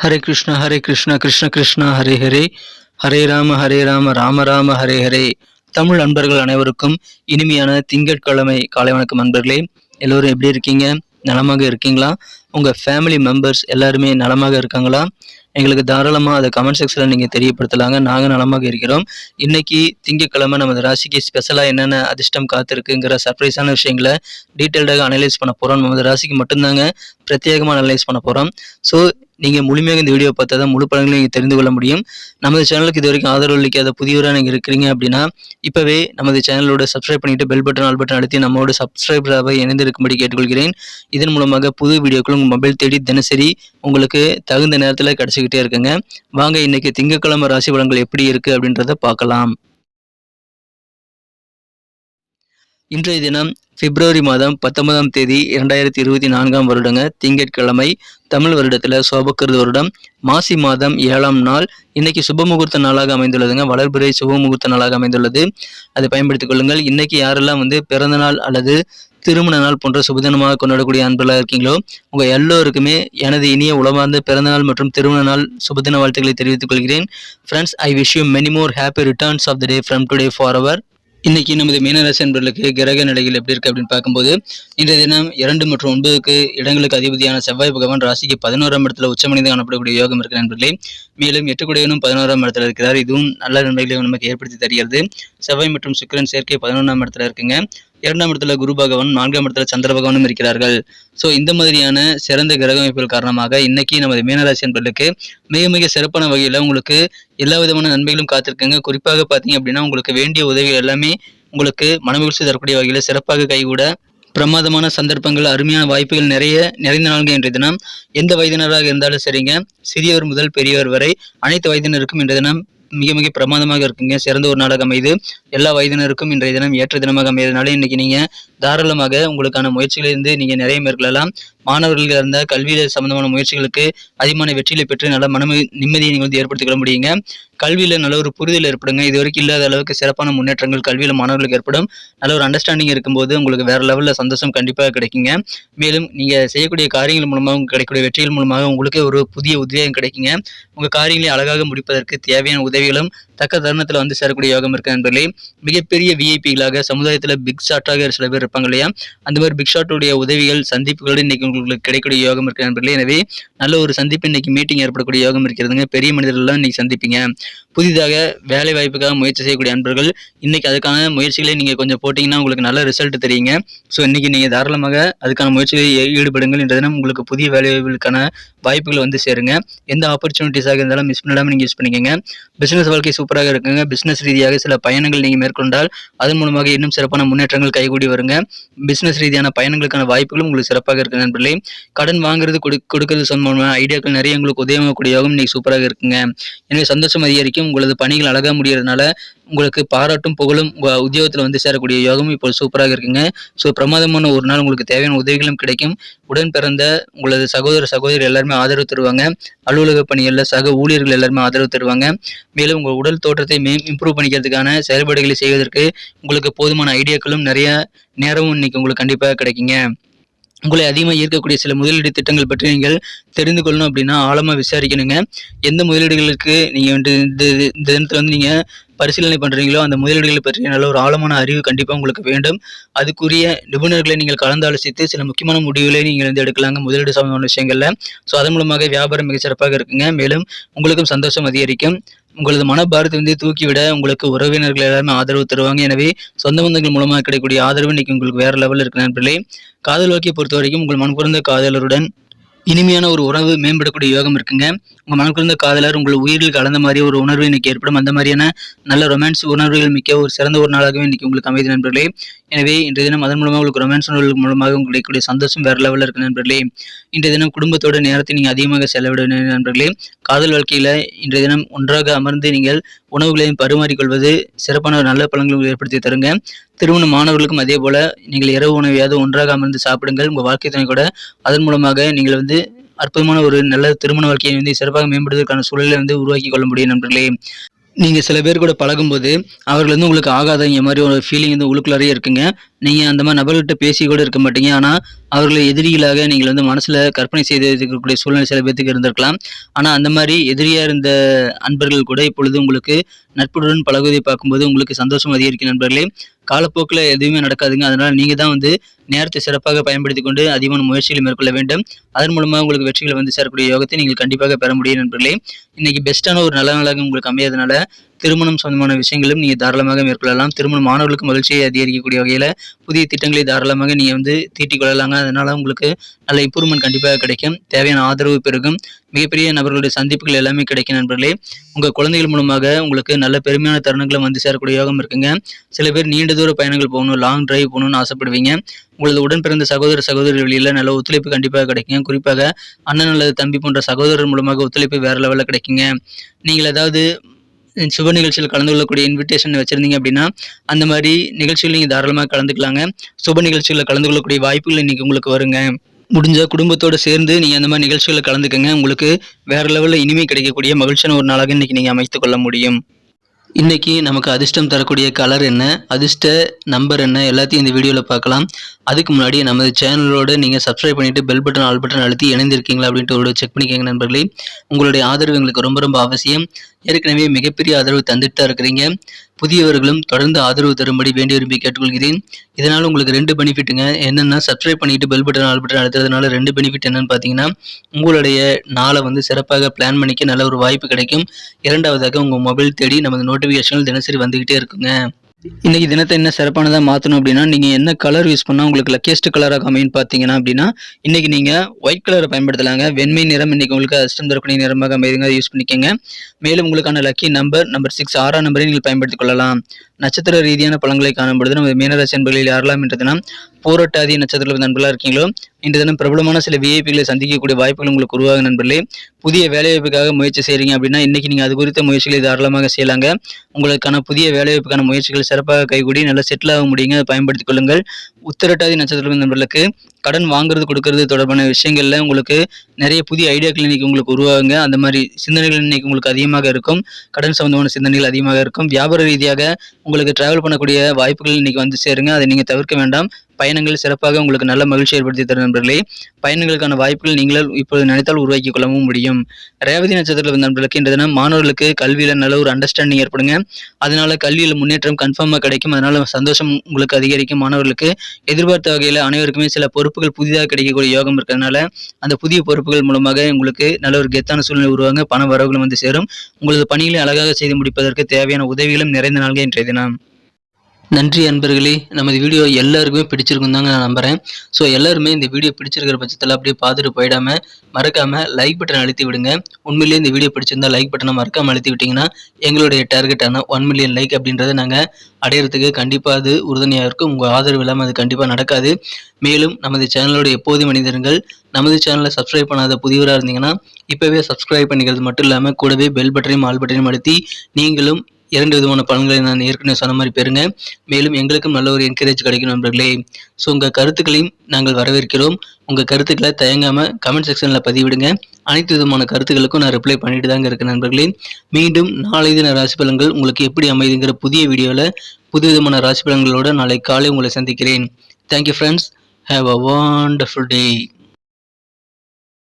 ஹரே கிருஷ்ணா கிருஷ்ண கிருஷ்ணா ஹரே ஹரே, ஹரே ராம ராம ராம ஹரே ஹரே. தமிழ் நண்பர்கள் அனைவருக்கும் இனிமையான திங்கட்கிழமை காலை வணக்கம் நண்பர்களே. எல்லோரும் எப்படி இருக்கீங்க? நலமாக இருக்கீங்களா? உங்கள் ஃபேமிலி மெம்பர்ஸ் எல்லாருமே நலமாக இருக்காங்களா? எங்களுக்கு தாராளமாக அதை கமெண்ட் செக்ஷனில் நீங்கள் தெரியப்படுத்தலாங்க. நாங்கள் நலமாக இருக்கிறோம். இன்னைக்கு திங்கட்கிழமை நமது ராசிக்கு ஸ்பெஷலாக என்னென்ன அதிர்ஷ்டம் காத்திருக்குங்கிற சர்ப்ரைஸான விஷயங்களை டீட்டெயில்டாக அனலைஸ் பண்ண போகிறோம். நமது ராசிக்கு மட்டும்தாங்க பிரத்யேகமாக அனலைஸ் பண்ண போகிறோம். ஸோ நீங்கள் முழுமையாக இந்த வீடியோ பார்த்தா தான் முழு பலன்களை நீங்கள் தெரிந்து கொள்ள முடியும். நமது சேனலுக்கு இது வரைக்கும் ஆதரவு அளிக்காத புதியவராக நீங்கள் இருக்கிறீங்க அப்படின்னா இப்போவே நமது சேனலோட சப்ஸ்கிரைப் பண்ணிவிட்டு பெல் பட்டன் ஆல் பட்டன் அழுத்தி நம்மளோட சப்ஸ்கிரைபராக இணைந்திருக்கும்படி கேட்டுக்கொள்கிறேன். இதன் மூலமாக புது வீடியோக்கள் உங்கள் மொபைல் தேடி தினசரி உங்களுக்கு தகுந்த நேரத்தில் கிடச்சிக்கிட்டே இருக்குங்க. வாங்க இன்னைக்கு திங்கட்கிழமை ராசி பலன்கள் எப்படி இருக்குது அப்படின்றத பார்க்கலாம். இன்றைய தினம் பிப்ரவரி மாதம் 19ஆம் தேதி 2024 வருடங்க, திங்கட்கிழமை. தமிழ் வருடத்தில் சோபக்கிருது வருடம் மாசி மாதம் 7ஆம் நாள். இன்னைக்கு சுபமுகூர்த்த நாளாக அமைந்துள்ளதுங்க. வளர்பிறை சுபமுகூர்த்த நாளாக அமைந்துள்ளது. அதை பயன்படுத்திக் கொள்ளுங்கள். இன்னைக்கு யாரெல்லாம் பிறந்த நாள் அல்லது திருமண நாள் போன்ற சுபதினமாக கொண்டாடக்கூடிய அன்பர்களாக இருக்கீங்களோ உங்க எல்லோருக்குமே எனது இனிய உளமார்ந்த பிறந்தநாள் மற்றும் திருமண நாள் சுபதின வாழ்த்துக்களை தெரிவித்துக் கொள்கிறேன். Friends, I wish you many more happy returns of the day from today for our. இன்னைக்கு நமது மீனராசி அன்பர்களுக்கு கிரக நிலைகள் எப்படி இருக்கு அப்படின்னு பார்க்கும்போது, இன்றைய தினம் 2 மற்றும் 9க்கு இடங்களுக்கு அதிபதியான செவ்வாய் பகவான் ராசிக்கு 11ஆம் இடத்துல உச்சமடைந்து காணப்படக்கூடிய யோகம் இருக்கு நண்பர்களே. மேலும் 8 குடையனும் 11ஆம் இடத்துல இருக்கிறார். இதுவும் நல்ல நன்மைகளை நமக்கு ஏற்படுத்தி தருகிறது. செவ்வாய் மற்றும் சுக்கிரன் சேர்க்கை 11ஆம் இடத்துல இருக்குங்க. 2ஆம் இடத்துல குரு பகவான், 4ஆம் இடத்துல சந்திர பகவானும் இருக்கிறார்கள். ஸோ இந்த மாதிரியான சிறந்த கிரக அமைப்புகள் காரணமாக இன்னைக்கு நமது மீனராசி அன்பர்களுக்கு மிக மிக சிறப்பான வகையில் உங்களுக்கு எல்லா விதமான நன்மைகளும் காத்திருக்குங்க. குறிப்பாக பார்த்தீங்க அப்படின்னா உங்களுக்கு வேண்டிய உதவிகள் எல்லாமே உங்களுக்கு மனமகிழ்ச்சி தரக்கூடிய வகையில் சிறப்பாக கைகூட பிரமாதமான சந்தர்ப்பங்கள், அருமையான வாய்ப்புகள் நிறைந்த நாள்கள் இன்றைய தினம். எந்த வயதினராக இருந்தாலும் சரிங்க, சிறியவர் முதல் பெரியவர் வரை அனைத்து வயதினருக்கும் இன்றைய தினம் மிக மிக பிரமாதமாக இருக்குங்க. சிறந்த ஒரு நாளாக அமைது. எல்லா வயதினருக்கும் இன்றைய தினம் ஏற்ற தினமாக அமையறதுனால இன்னைக்கு நீங்க தாராளமாக உங்களுக்கான முயற்சிகளிலிருந்து நீங்க நிறைய மேற்கொள்ளலாம். மாணவர்கள் இருந்த கல்வியில சம்பந்தமான முயற்சிகளுக்கு அதிகமான வெற்றிகளை பெற்று நல்ல நிம்மதியை நீங்கள் ஏற்படுத்திக் கொள்ள முடியுங்க. கல்வியில நல்ல ஒரு புரிதல் ஏற்படுங்க. இது வரைக்கும் இல்லாத அளவுக்கு சிறப்பான முன்னேற்றங்கள் கல்வியில மாணவர்களுக்கு ஏற்படும். நல்ல ஒரு அண்டர்ஸ்டாண்டிங் இருக்கும்போது உங்களுக்கு வேற லெவல்ல சந்தோஷம் கண்டிப்பாக கிடைக்குங்க. மேலும் நீங்க செய்யக்கூடிய காரியங்கள் மூலமாக கிடைக்கக்கூடிய வெற்றிகள் மூலமாக உங்களுக்கு ஒரு புதிய உத்வேகம் கிடைக்குங்க. உங்க காரியங்களை அழகாக முடிப்பதற்கு தேவையான உதவிகளும் தக்க தருணத்துல சேரக்கூடிய யோகம் இருக்கு நண்பர்களே. மிகப்பெரிய விஐபிகளாக சமுதாயத்துல பிக் ஷாட்டாக சில பேர் இருப்பாங்க இல்லையா, அந்த மாதிரி பிக் ஷாட்டுடைய உதவிகள் சந்திப்புகள் இன்னைக்கு உங்களுக்கு கிடைக்கக்கூடிய யோகம் இருக்கு நண்பர்களே. எனவே நல்ல ஒரு சந்திப்பு இன்னைக்கு மீட்டிங் ஏற்படக்கூடிய யோகம் இருக்கிறதுங்க. பெரிய மனிதர்கள்லாம் இன்னைக்கு சந்திப்பீங்க. புதிதாக வேலை வாய்ப்புக்காக முயற்சி செய்யக்கூடிய அன்பர்கள் இன்னைக்கு அதுக்கான முயற்சிகளை நீங்க கொஞ்சம் போட்டீங்கன்னா உங்களுக்கு நல்ல ரிசல்ட் தெரியுங்க. ஸோ இன்னைக்கு நீங்க தாராளமாக அதுக்கான முயற்சிகளில் ஈடுபடுங்கள். என்ற தினம் உங்களுக்கு புதிய வேலை வாய்ப்புகளுக்கான வாய்ப்புகள் சேருங்க. எந்த ஆப்பர்ச்சுனிட்டிஸாக இருந்தாலும் மிஸ் பண்ணாமல் நீங்க யூஸ் பண்ணிக்கங்க. பிசினஸ் வாழ்க்கை சூப்பராக இருக்குங்க. பிசினஸ் ரீதியாக சில பயணங்கள் நீங்க மேற்கொண்டால் அதன் மூலமாக இன்னும் சிறப்பான முன்னேற்றங்கள் கைகூடி வருங்க. பிசினஸ் ரீதியான பயணங்களுக்கான வாய்ப்புகளும் உங்களுக்கு சிறப்பாக இருக்கு நண்பர்களே. கடன் வாங்குறது கொடுக்கறது சம்பந்தமான ஐடியாக்கள் நிறைய உங்களுக்கு உதயமாகக்கூடிய யோகம் இன்னைக்கு சூப்பராக இருக்குங்க. எனவே சந்தோஷம் அதிகரிக்கும். உங்களது பணிகள் அழகா முடியறதுனால உங்களுக்கு பாராட்டும் புகழும் உங்க உத்தியோகத்தில் சேரக்கூடிய யோகம் இப்போ சூப்பராக இருக்குங்க. ஸோ பிரமாதமான ஒரு நாள் உங்களுக்கு தேவையான உதவிகளும் கிடைக்கும். உடன் பிறந்த உங்களது சகோதரி எல்லாருமே ஆதரவு தருவாங்க. அலுவலக பணிகளில் சக ஊழியர்கள் எல்லாருமே ஆதரவு தருவாங்க. மேலும் உங்கள் உடல் தோற்றத்தை இம்ப்ரூவ் பண்ணிக்கிறதுக்கான செயல்பாடுகளை செய்வதற்கு உங்களுக்கு போதுமான ஐடியாக்களும் நிறைய நேரமும் இன்னைக்கு உங்களுக்கு கண்டிப்பாக கிடைக்குங்க. உங்களை அதிகமாக ஈர்க்கக்கூடிய சில முதலீடு திட்டங்கள் பற்றி நீங்கள் தெரிந்து கொள்ளணும் அப்படின்னா ஆழமாக விசாரிக்கணுங்க. எந்த முதலீடுகளுக்கு நீங்கள் இந்த தினத்தில் நீங்கள் பரிசீலனை பண்ணுறீங்களோ அந்த முதலீடுகளை பற்றி நல்ல ஒரு ஆழமான அறிவு கண்டிப்பாக உங்களுக்கு வேண்டும். அதுக்குரிய நிபுணர்களை நீங்கள் கலந்து ஆலோசித்து சில முக்கியமான முடிவுகளை நீங்கள் எடுக்கலாங்க முதலீடு சம்பந்தமான விஷயங்கள்ல. ஸோ அதன் மூலமாக வியாபாரம் மிகச்சிறப்பாக இருக்குங்க. மேலும் உங்களுக்கும் சந்தோஷம் அதிகரிக்கும். உங்களது மனபாரத்தை தூக்கிவிட உங்களுக்கு உறவினர்கள் எல்லாருமே ஆதரவு தருவாங்க. எனவே சொந்த பந்தங்கள் மூலமாக கிடைக்கக்கூடிய ஆதரவு இன்னைக்கு உங்களுக்கு வேற லெவலில் இருக்கு நண்பர்களே. காதல் வாழ்க்கையை பொறுத்த வரைக்கும் உங்கள் மனப்புறந்த காதலருடன் இனிமையான ஒரு உறவு மேம்படக்கூடிய யோகம் இருக்குங்க. உங்கள் மனக்குறந்த காதலர் உங்கள் உயிரில் கலந்த மாதிரி ஒரு உணர்வு இன்னைக்கு ஏற்படும். அந்த மாதிரியான நல்ல ரொமான்ஸ் உணர்வுகள் மிக்க ஒரு சிறந்த ஒரு நாளாகவே இன்னைக்கு உங்களுக்கு அமைதி நண்பர்களே. எனவே இன்றைய தினம் அதன் மூலமாக உங்களுக்கு ரொமான்ஸ் உணர்வுகள் மூலமாக உங்களுக்கு சந்தோஷம் வேற லெவலில் இருக்கு நண்பர்களே. இன்றைய தினம் குடும்பத்தோட நேரத்தை நீங்கள் அதிகமாக செலவிட நண்பர்களே. காதல் வாழ்க்கையில் இன்றைய தினம் ஒன்றாக அமர்ந்து நீங்கள் உணவுகளையும் பரிமாறிக்கொள்வது சிறப்பான ஒரு நல்ல பலன்களை ஏற்படுத்தி தருங்க. திருமண மாணவர்களுக்கும் அதே போல நீங்கள் இரவு உணவையாவது ஒன்றாக அமர்ந்து சாப்பிடுங்கள். உங்கள் வாழ்க்கை துணை கூட அதன் மூலமாக நீங்கள் அற்புதமான ஒரு நல்ல திருமண வாழ்க்கையை சிறப்பாக மேம்படுவதற்கான சூழலை உருவாக்கி கொள்ள முடியும் நண்பர்களே. நீங்க சில பேர் கூட பழகும்போது, அவர்கள் வந்து உங்களுக்கு ஆகாதவங்க மாரி ஒரு ஃபீலிங் வந்து உள்ளுக்குள்ளாரயே இருக்குங்க. நீங்க அந்த மாரி நபர்கள்ட்ட பேசி கூட இருக்க மாட்டீங்க. ஆனா, அவர்களை எதிரிகளாக நீங்கள் வந்து மனசுல கற்பனை செய்து இருக்கக்கூடிய சூழ்நிலை சில பேத்துக்கு இருந்திருக்கலாம். ஆனா, அந்த மாரி எதிரியா இருந்த அன்பர்கள் கூட இப்பொழுது உங்களுக்கு நட்புடன் பழகுவதை பார்க்கும்போது உங்களுக்கு சந்தோஷம் அதிகரிக்கும் நண்பர்களே. காலப்போக்குல எதுவுமே நடக்காதுங்க. அதனால நீங்க தான் வந்து நேரத்தை சிறப்பாக பயன்படுத்திக் கொண்டு அதிகமான முயற்சிகளை மேற்கொள்ள வேண்டும். அதன் மூலமா உங்களுக்கு வெற்றிகள் வந்து சேரக்கூடிய யோகத்தை நீங்கள் கண்டிப்பாக பெற முடியும் நண்பர்களே. இன்னைக்கு பெஸ்ட்டான ஒரு நல்ல நாளாக உங்களுக்கு அமையறதுனால, திருமணம் சம்பந்தமான விஷயங்களும் நீங்க தாராளமாக மேற்கொள்ளலாம். திருமணம் மாணவர்களுக்கு மகிழ்ச்சியை அதிகரிக்கக்கூடிய வகையில புதிய திட்டங்களை தாராளமாக நீங்க வந்து தீட்டிக் கொள்ளலாங்க. அதனால உங்களுக்கு நல்ல இம்ப்ரூவ்மெண்ட் கண்டிப்பாக கிடைக்கும். தேவையான ஆதரவு பெருகும். மிகப்பெரிய நபர்களுடைய சந்திப்புகள் எல்லாமே கிடைக்கும் நண்பர்களே. உங்க குழந்தைகள் மூலமாக உங்களுக்கு நல்ல பெருமையான தருணங்களும் வந்து சேரக்கூடிய யோகம் இருக்குங்க. சில பேர் நீண்ட தூர பயணங்கள் போகணும், லாங் டிரைவ் போகணும்னு ஆசைப்படுவீங்க. உங்களது உடன் பிறந்த சகோதர சகோதரி வழியில நல்ல ஒத்துழைப்பு கண்டிப்பாக கிடைக்கும். குறிப்பாக அண்ணன் அல்லது தம்பி போன்ற சகோதரர் மூலமாக ஒத்துழைப்பு வேற லெவல்ல கிடைக்குங்க. நீங்கள் ஏதாவது சுப நிகழ்ச்சியில் கலந்து கொள்ளக்கூடிய இன்விடேஷன் வச்சிருந்தீங்க அப்படின்னா, அந்த மாரி நிகழ்ச்சிகள் நீங்க தாராளமா கலந்துக்கலாங்க. சுப நிகழ்ச்சிகள்ல கலந்து கொள்ளக்கூடிய வாய்ப்புகள் இன்னைக்கு உங்களுக்கு வருங்க. முடிஞ்சா குடும்பத்தோட சேர்ந்து நீங்க அந்த மாரி நிகழ்ச்சிகள்ல கலந்துக்கங்க. உங்களுக்கு வேற லெவல்ல இனிமை கிடைக்கக்கூடிய மகிழ்ச்சியான ஒரு நாளாக இன்னைக்கு நீங்க அமைத்துக் கொள்ள முடியும். இன்னைக்கு நமக்கு அதிர்ஷ்டம் தரக்கூடிய கலர் என்ன, அதிர்ஷ்ட நம்பர் என்ன எல்லாத்தையும் இந்த வீடியோல பார்க்கலாம். அதுக்கு முன்னாடி நமது சேனலோட நீங்க சப்ஸ்கிரைப் பண்ணிட்டு பெல் பட்டன், ஆல் பட்டன் அழுத்தி இணைந்திருக்கீங்களா அப்படின்ட்டு ஒரு செக் பண்ணிக்கங்க நண்பர்களே. உங்களுடைய ஆதரவு எங்களுக்கு ரொம்ப ரொம்ப அவசியம். ஏற்கனவே மிகப்பெரிய ஆதரவு தந்துட்டு தான் இருக்கிறீங்க. புதியவர்களும் தொடர்ந்து ஆதரவு தரும்படி வேண்டி விரும்பி கேட்டுக்கொள்கிறேன். இதனால உங்களுக்கு 2 பெனிஃபிட்டுங்க. என்னன்னா சப்ஸ்கிரைப் பண்ணிட்டு பெல் பட்டன், ஆல் பட்டன் அழுத்துறதுனால 2 பெனிஃபிட் என்னன்னு பார்த்தீங்கன்னா, உங்களுடைய நாளை வந்து சிறப்பாக பிளான் பண்ணிக்க நல்ல ஒரு வாய்ப்பு கிடைக்கும். 2வதாக உங்க மொபைல் தேடி நமது நோட்டிஃபிகேஷன்கள் தினசரி வந்துகிட்டே இருக்குங்க. இன்னைக்கு தினத்தை என்ன சிறப்பானதா மாத்தணும் அப்படின்னா, நீங்க என்ன கலர் யூஸ் பண்ணா உங்களுக்கு லக்கியஸ்ட் கலராக அமையும்னு பார்த்தீங்கன்னா அப்படின்னா, இன்னைக்கு நீங்க ஒயிட் கலரை பயன்படுத்தலாங்க. வெண்மை நிறம் இன்னைக்கு உங்களுக்கு அதிர்ஷ்டம் தரக்கூடிய நிறமாக அமையுதுங்க. அதை யூஸ் பண்ணிக்கங்க. மேலும் உங்களுக்கான லக்கி நம்பர் 6 6ஆம் நம்பரை நீங்கள் பயன்படுத்திக் கொள்ளலாம். நட்சத்திர ரீதியான பலன்களை காணும் பொழுது நமது மீனராசி அன்பர்களில் யாரெல்லாம் இன்று தினம் பூரட்டாதி நட்சத்திர நண்பர்களாக இருக்கீங்களோ, இன்று தினம் பிரபலமான சில விஐபிகளை சந்திக்கக்கூடிய வாய்ப்புகள் உங்களுக்கு உருவாகும் நண்பர்களே. புதிய வேலைவாய்ப்புக்காக முயற்சி செய்றீங்க அப்படின்னா, இன்னைக்கு நீங்க அது குறித்த முயற்சிகளை தாராளமாக செய்யலாங்க. உங்களுக்கான புதிய வேலைவாய்ப்புக்கான முயற்சிகள் சிறப்பாக கைகூடி நல்லா செட்டில் ஆக முடியுங்க. அதை பயன்படுத்திக் கொள்ளுங்கள். உத்திரட்டாதி நட்சத்திர நண்பர்களுக்கு கடன் வாங்குறது கொடுக்கறது தொடர்பான விஷயங்கள்ல உங்களுக்கு நிறைய புதிய ஐடியாக்கள் இன்னைக்கு உங்களுக்கு உருவாகுங்க. அந்த மாதிரி சிந்தனைகள் இன்னைக்கு உங்களுக்கு அதிகமாக இருக்கும். கடன் சம்பந்தமான சிந்தனைகள் அதிகமாக இருக்கும். வியாபார ரீதியாக உங்களுக்கு டிராவல் பண்ணக்கூடிய வாய்ப்புகள் இன்னைக்கு வந்து சேருங்க. அதை நீங்க தவிர்க்க வேண்டாம். பயணங்கள் சிறப்பாக உங்களுக்கு நல்ல மகிழ்ச்சி ஏற்படுத்தி தரும் நண்பர்களே. பயணங்களுக்கான வாய்ப்புகள் நீங்களால் இப்போது நினைத்தால் உருவாக்கி கொள்ளவும் முடியும். ரேவதி நட்சத்திர நண்பர்களுக்கு இன்று தினம் மாணவர்களுக்கு கல்வியில நல்ல ஒரு அண்டர்ஸ்டாண்டிங் ஏற்படுங்க. அதனால கல்வியில முன்னேற்றம் கன்ஃபார்மா கிடைக்கும். அதனால சந்தோஷம் உங்களுக்கு அதிகரிக்கும். மாணவர்களுக்கு எதிர்பார்த்த வகையில அனைவருக்குமே சில பொறுப்புகள் புதிதாக கிடைக்கக்கூடிய யோகம் இருக்கிறதுனால, அந்த புதிய பொறுப்புகள் மூலமாக உங்களுக்கு நல்ல ஒரு கெத்தான சூழ்நிலை உருவாங்க. பண வரவுகளும் வந்து சேரும். உங்களது பணிகளை அழகாக செய்து முடிப்பதற்கு தேவையான உதவிகளும் நிறைந்த நாள்கள் இன்றைய தினம். நன்றி அன்பர்களே. நமது வீடியோ எல்லாருக்குமே பிடிச்சிருக்கும் தாங்க நான் நம்புறேன். ஸோ எல்லாருமே இந்த வீடியோ பிடிச்சிருக்கிற பட்சத்தில் அப்படியே பார்த்துட்டு போயிடாம மறக்காம லைக் பட்டன் அழுத்தி விடுங்க. உண்மையிலேயே இந்த வீடியோ பிடிச்சிருந்தா லைக் பட்டனை மறக்காம அழுத்தி விட்டீங்கன்னா எங்களுடைய டார்கெட்டான 1 மில்லியன் லைக் அப்படின்றத நாங்கள் அடையிறதுக்கு கண்டிப்பாக அது உறுதுணையாக இருக்கும். உங்கள் ஆதரவு இல்லாமல் அது கண்டிப்பாக நடக்காது. மேலும் நமது சேனலோட எப்போதும் மனிதர்கள் நமது சேனலை சப்ஸ்கிரைப் பண்ணாத புதியவராக இருந்தீங்கன்னா இப்போவே சப்ஸ்கிரைப் பண்ணிக்கிறது மட்டும் இல்லாமல் கூடவே பெல் பட்டனையும் ஆல் பட்டனையும் அழுத்தி நீங்களும் 2 விதமான பலன்களை நான் ஏற்கனவே சொன்ன மாதிரி பெறுங்க. மேலும் எங்களுக்கும் நல்ல ஒரு என்கரேஜ் கிடைக்கும் நண்பர்களே. ஸோ உங்கள் கருத்துக்களையும் நாங்கள் வரவேற்கிறோம். உங்கள் கருத்துக்களை தயங்காமல் கமெண்ட் செக்ஷனில் பதிவிடுங்க. அனைத்து விதமான கருத்துக்களுக்கும் நான் ரிப்ளை பண்ணிட்டு தாங்க இருக்கேன் நண்பர்களே. மீண்டும் நாளை தின ராசி பலன்கள் உங்களுக்கு எப்படி அமைதுங்கிற புதிய வீடியோவில் புது விதமான ராசி பலன்களோட நாளை காலை உங்களை சந்திக்கிறேன். Thank you friends. Have a wonderful day.